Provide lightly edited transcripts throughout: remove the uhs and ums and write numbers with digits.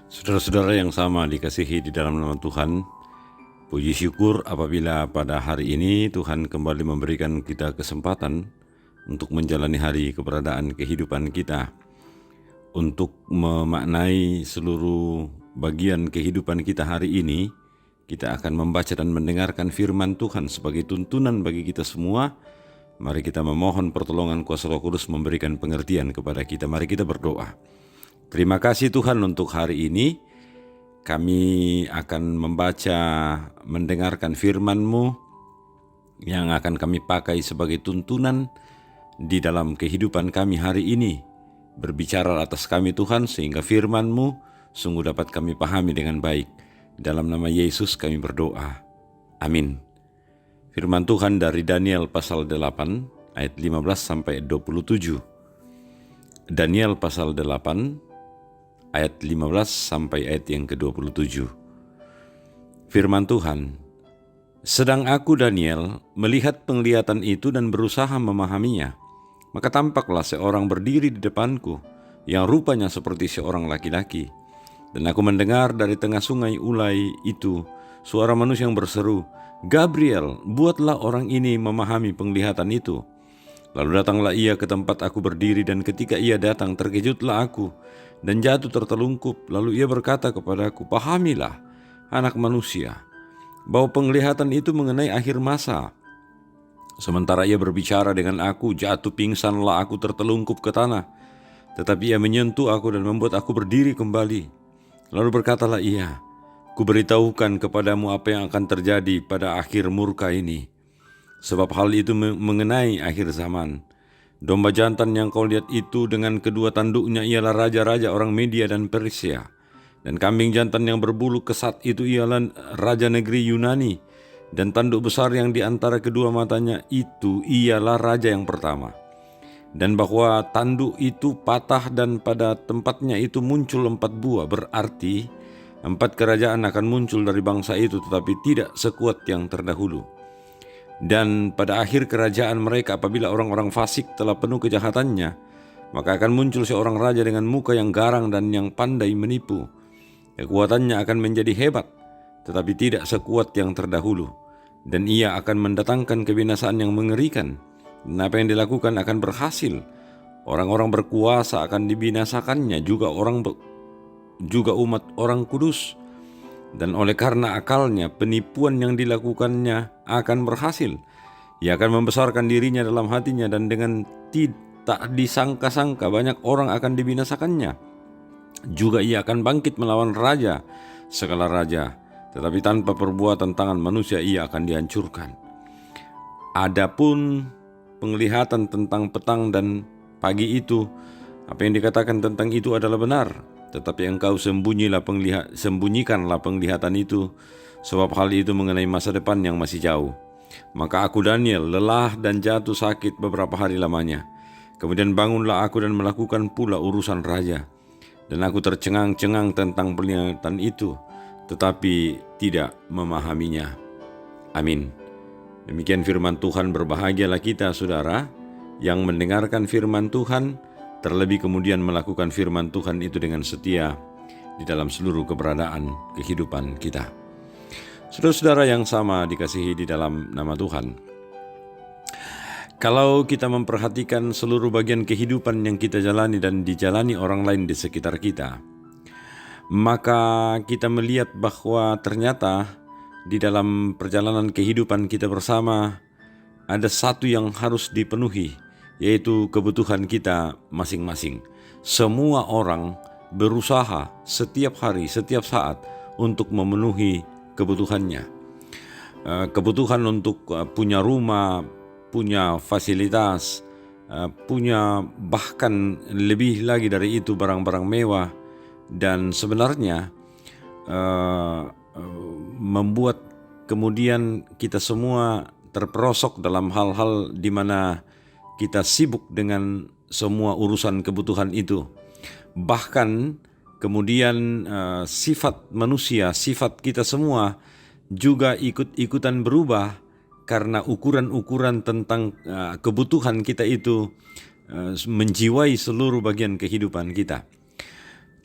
Saudara-saudara yang sama dikasihi di dalam nama Tuhan, puji syukur apabila pada hari ini Tuhan kembali memberikan kita kesempatan untuk menjalani hari keberadaan kehidupan kita, untuk memaknai seluruh bagian kehidupan kita hari ini. Kita akan membaca dan mendengarkan firman Tuhan sebagai tuntunan bagi kita semua. Mari kita memohon pertolongan kuasa Roh Kudus memberikan pengertian kepada kita. Mari kita berdoa. Terima kasih Tuhan untuk hari ini. Kami akan membaca, mendengarkan firman-Mu yang akan kami pakai sebagai tuntunan di dalam kehidupan kami hari ini. Berbicara atas kami Tuhan, sehingga firman-Mu sungguh dapat kami pahami dengan baik. Dalam nama Yesus kami berdoa. Amin. Firman Tuhan dari Daniel pasal 8 ayat 15 sampai 27. Daniel pasal 8 ayat 15 sampai ayat yang ke-27. Firman Tuhan, sedang aku Daniel melihat penglihatan itu dan berusaha memahaminya, maka tampaklah seorang berdiri di depanku yang rupanya seperti seorang laki-laki. Dan aku mendengar dari tengah sungai Ulai itu suara manusia yang berseru, Gabriel, buatlah orang ini memahami penglihatan itu. Lalu datanglah ia ke tempat aku berdiri, dan ketika ia datang terkejutlah aku dan jatuh tertelungkup. Lalu ia berkata kepadaku, pahamilah anak manusia, bahwa penglihatan itu mengenai akhir masa. Sementara ia berbicara dengan aku, jatuh pingsanlah aku tertelungkup ke tanah. Tetapi ia menyentuh aku dan membuat aku berdiri kembali. Lalu berkatalah ia, kuberitahukan kepadamu apa yang akan terjadi pada akhir murka ini. Sebab hal itu mengenai akhir zaman. Domba jantan yang kau lihat itu dengan kedua tanduknya ialah raja-raja orang Media dan Persia. Dan kambing jantan yang berbulu kesat itu ialah raja negeri Yunani. Dan tanduk besar yang di antara kedua matanya itu ialah raja yang pertama. Dan bahwa tanduk itu patah dan pada tempatnya itu muncul 4 buah, berarti 4 kerajaan akan muncul dari bangsa itu, tetapi tidak sekuat yang terdahulu. Dan pada akhir kerajaan mereka, apabila orang-orang fasik telah penuh kejahatannya, maka akan muncul seorang raja dengan muka yang garang dan yang pandai menipu. Kekuatannya akan menjadi hebat, tetapi tidak sekuat yang terdahulu. Dan ia akan mendatangkan kebinasaan yang mengerikan. Dan apa yang dilakukan akan berhasil. Orang-orang berkuasa akan dibinasakannya, juga umat orang kudus. Dan oleh karena akalnya, penipuan yang dilakukannya akan berhasil. Ia akan membesarkan dirinya dalam hatinya, dan dengan tidak disangka-sangka banyak orang akan dibinasakannya. Juga ia akan bangkit melawan raja, segala raja, tetapi tanpa perbuatan tangan manusia ia akan dihancurkan. Adapun penglihatan tentang petang dan pagi itu, apa yang dikatakan tentang itu adalah benar. Tetapi engkau sembunyikanlah penglihatan itu, sebab hal itu mengenai masa depan yang masih jauh. Maka aku Daniel lelah dan jatuh sakit beberapa hari lamanya. Kemudian bangunlah aku dan melakukan pula urusan raja. Dan aku tercengang-cengang tentang penglihatan itu, tetapi tidak memahaminya. Amin. Demikian firman Tuhan. Berbahagialah kita saudara yang mendengarkan firman Tuhan, terlebih kemudian melakukan firman Tuhan itu dengan setia di dalam seluruh keberadaan kehidupan kita. Saudara-saudara yang sama dikasihi di dalam nama Tuhan. Kalau kita memperhatikan seluruh bagian kehidupan yang kita jalani dan dijalani orang lain di sekitar kita, maka kita melihat bahwa ternyata di dalam perjalanan kehidupan kita bersama ada satu yang harus dipenuhi, yaitu kebutuhan kita masing-masing. Semua orang berusaha setiap hari, setiap saat untuk memenuhi kebutuhannya. Kebutuhan untuk punya rumah, punya fasilitas, punya bahkan lebih lagi dari itu barang-barang mewah, dan sebenarnya membuat kemudian kita semua terperosok dalam hal-hal di mana kita sibuk dengan semua urusan kebutuhan itu. Bahkan kemudian sifat manusia, sifat kita semua juga ikut-ikutan berubah karena ukuran-ukuran tentang kebutuhan kita itu menjiwai seluruh bagian kehidupan kita.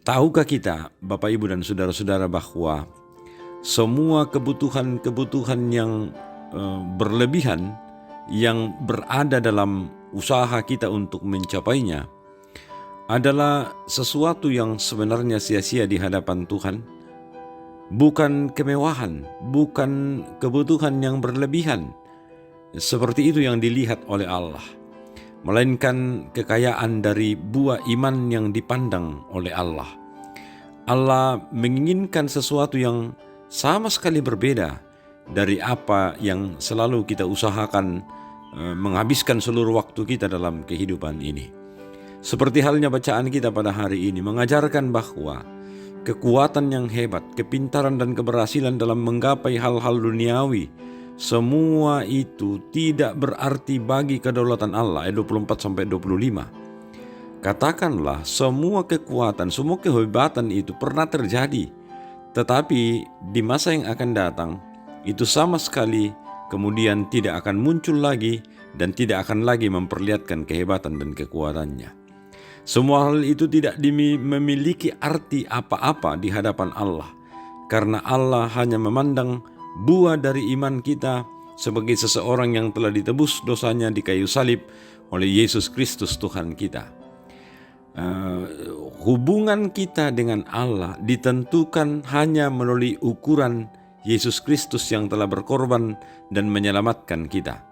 Tahukah kita, Bapak Ibu dan saudara-saudara, bahwa semua kebutuhan-kebutuhan yang berlebihan yang berada dalam usaha kita untuk mencapainya adalah sesuatu yang sebenarnya sia-sia di hadapan Tuhan? Bukan kemewahan, bukan kebutuhan yang berlebihan seperti itu yang dilihat oleh Allah, melainkan kekayaan dari buah iman yang dipandang oleh Allah. Allah menginginkan sesuatu yang sama sekali berbeda dari apa yang selalu kita usahakan menghabiskan seluruh waktu kita dalam kehidupan ini. Seperti halnya bacaan kita pada hari ini mengajarkan bahwa kekuatan yang hebat, kepintaran dan keberhasilan dalam menggapai hal-hal duniawi, semua itu tidak berarti bagi kedaulatan Allah. Ayat 24-25. Katakanlah semua kekuatan, semua kehebatan itu pernah terjadi, tetapi di masa yang akan datang itu sama sekali kemudian tidak akan muncul lagi dan tidak akan lagi memperlihatkan kehebatan dan kekuatannya. Semua hal itu tidak memiliki arti apa-apa di hadapan Allah, karena Allah hanya memandang buah dari iman kita sebagai seseorang yang telah ditebus dosanya di kayu salib oleh Yesus Kristus Tuhan kita. Hubungan kita dengan Allah ditentukan hanya melalui ukuran Yesus Kristus yang telah berkorban dan menyelamatkan kita.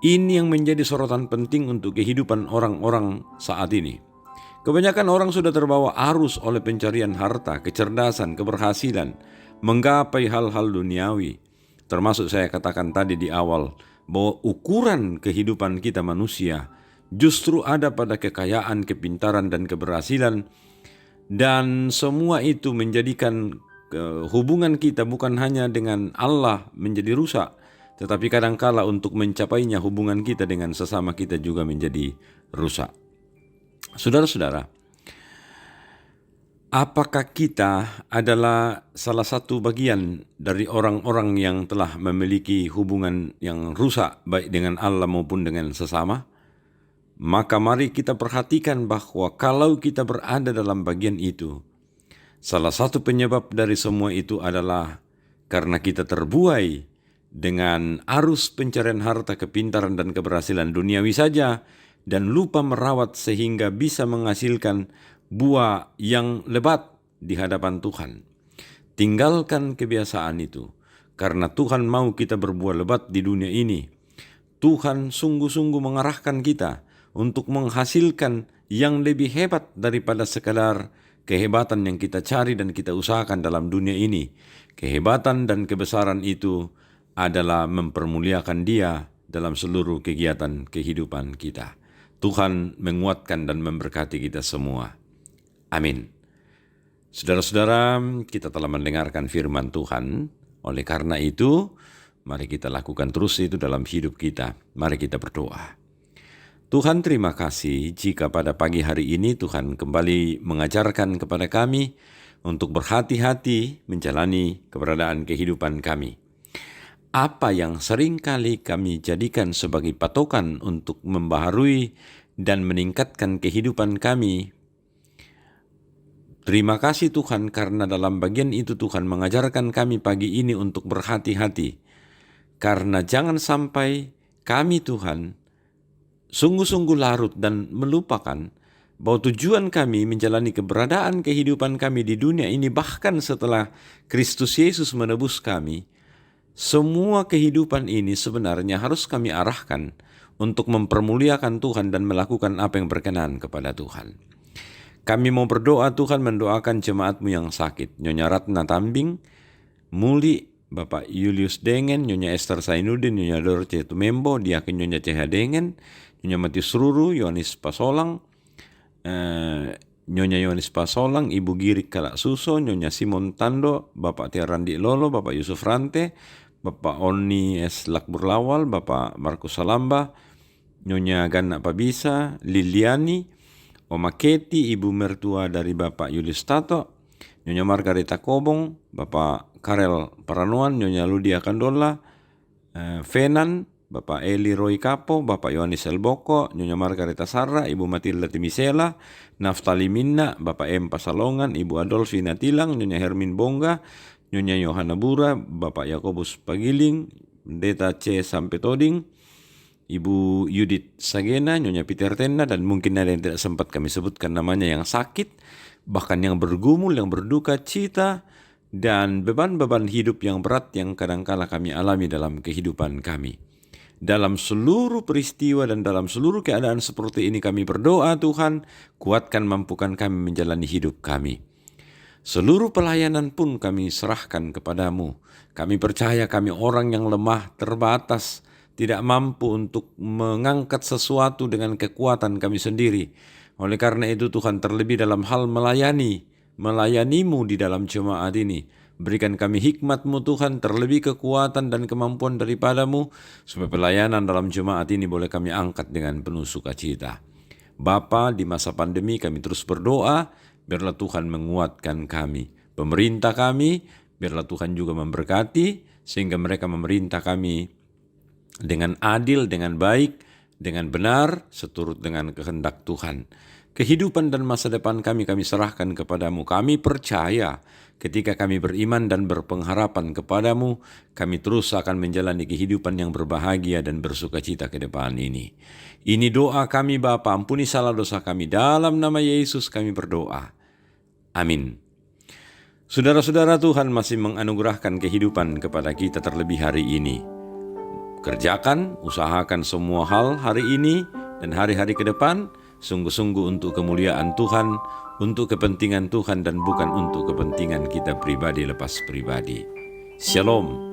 Ini yang menjadi sorotan penting untuk kehidupan orang-orang saat ini. Kebanyakan orang sudah terbawa arus oleh pencarian harta, kecerdasan, keberhasilan, menggapai hal-hal duniawi. Termasuk saya katakan tadi di awal bahwa ukuran kehidupan kita manusia justru ada pada kekayaan, kepintaran dan keberhasilan, dan semua itu menjadikan hubungan kita bukan hanya dengan Allah menjadi rusak, tetapi kadangkala untuk mencapainya hubungan kita dengan sesama kita juga menjadi rusak. Saudara-saudara, apakah kita adalah salah satu bagian dari orang-orang yang telah memiliki hubungan yang rusak baik dengan Allah maupun dengan sesama? Maka mari kita perhatikan bahwa kalau kita berada dalam bagian itu, salah satu penyebab dari semua itu adalah karena kita terbuai dengan arus pencarian harta, kepintaran dan keberhasilan duniawi saja, dan lupa merawat sehingga bisa menghasilkan buah yang lebat di hadapan Tuhan. Tinggalkan kebiasaan itu, karena Tuhan mau kita berbuah lebat di dunia ini. Tuhan sungguh-sungguh mengarahkan kita untuk menghasilkan yang lebih hebat daripada sekadar kehebatan yang kita cari dan kita usahakan dalam dunia ini. Kehebatan dan kebesaran itu adalah mempermuliakan Dia dalam seluruh kegiatan kehidupan kita. Tuhan menguatkan dan memberkati kita semua. Amin. Saudara-saudara, kita telah mendengarkan firman Tuhan. Oleh karena itu, mari kita lakukan terus itu dalam hidup kita. Mari kita berdoa. Tuhan, terima kasih jika pada pagi hari ini Tuhan kembali mengajarkan kepada kami untuk berhati-hati menjalani keberadaan kehidupan kami. Apa yang seringkali kami jadikan sebagai patokan untuk membaharui dan meningkatkan kehidupan kami. Terima kasih Tuhan, karena dalam bagian itu Tuhan mengajarkan kami pagi ini untuk berhati-hati. Karena jangan sampai kami Tuhan sungguh-sungguh larut dan melupakan bahwa tujuan kami menjalani keberadaan kehidupan kami di dunia ini, bahkan setelah Kristus Yesus menebus kami. Semua kehidupan ini sebenarnya harus kami arahkan untuk mempermuliakan Tuhan dan melakukan apa yang berkenan kepada Tuhan. Kami mau berdoa Tuhan, mendoakan jemaat-Mu yang sakit, Nyonya Ratna Tambing, Muli, Bapak Julius Dengan, Nyonya Esther Sainudin, Nyonya Dorce Tumembo, Diaken Nyonya CH Dengan, Nyonya Matius Ruru, Yohanes Pasolang, Nyonya Yohanes Pasolang, Ibu Girik Kalak Suso, Nyonya Simon Tando, Bapak Tiarandi Lolo, Bapak Yusuf Rante, Bapak Oni S. Lakburlawal, Bapak Markus Salamba, Nyonya Gana Pabisa, Liliani, Oma Keti, Ibu mertua dari Bapak Yulis Tato, Nyonya Margareta Kobong, Bapak Karel Paranuan, Nyonya Ludia Kandola, Fenan, Bapak Eli Roy Kapo, Bapak Yohanes Elboko, Nyonya Margareta Sarra, Ibu Matilda Timisela, Naftali Minna, Bapak M. Pasalongan, Ibu Adolfina Tilang, Nyonya Hermin Bongga, Nyonya Yohana Bura, Bapak Yakobus Pagiling, Pendeta C. Sampetoding, Ibu Yudit Sagena, Nyonya Peter Tenda, dan mungkin ada yang tidak sempat kami sebutkan namanya yang sakit, bahkan yang bergumul, yang berduka cita, dan beban-beban hidup yang berat yang kadangkala kami alami dalam kehidupan kami. Dalam seluruh peristiwa dan dalam seluruh keadaan seperti ini kami berdoa, Tuhan, kuatkan, mampukan kami menjalani hidup kami. Seluruh pelayanan pun kami serahkan kepadamu. Kami percaya kami orang yang lemah, terbatas, tidak mampu untuk mengangkat sesuatu dengan kekuatan kami sendiri. Oleh karena itu Tuhan, terlebih dalam hal melayanimu di dalam jemaat ini. Berikan kami hikmat-Mu Tuhan, terlebih kekuatan dan kemampuan daripadamu, supaya pelayanan dalam jemaat ini boleh kami angkat dengan penuh sukacita. Bapa, di masa pandemi kami terus berdoa, biarlah Tuhan menguatkan kami. Pemerintah kami, biarlah Tuhan juga memberkati, sehingga mereka memerintah kami dengan adil, dengan baik, dengan benar, seturut dengan kehendak Tuhan. Kehidupan dan masa depan kami serahkan kepadamu. Kami percaya ketika kami beriman dan berpengharapan kepadamu, kami terus akan menjalani kehidupan yang berbahagia dan bersukacita ke depan ini. Ini doa kami Bapa, ampuni salah dosa kami. Dalam nama Yesus kami berdoa. Amin. Saudara-saudara, Tuhan masih menganugerahkan kehidupan kepada kita terlebih hari ini. Kerjakan, usahakan semua hal hari ini dan hari-hari ke depan, sungguh-sungguh untuk kemuliaan Tuhan, untuk kepentingan Tuhan dan bukan untuk kepentingan kita pribadi lepas pribadi. Shalom.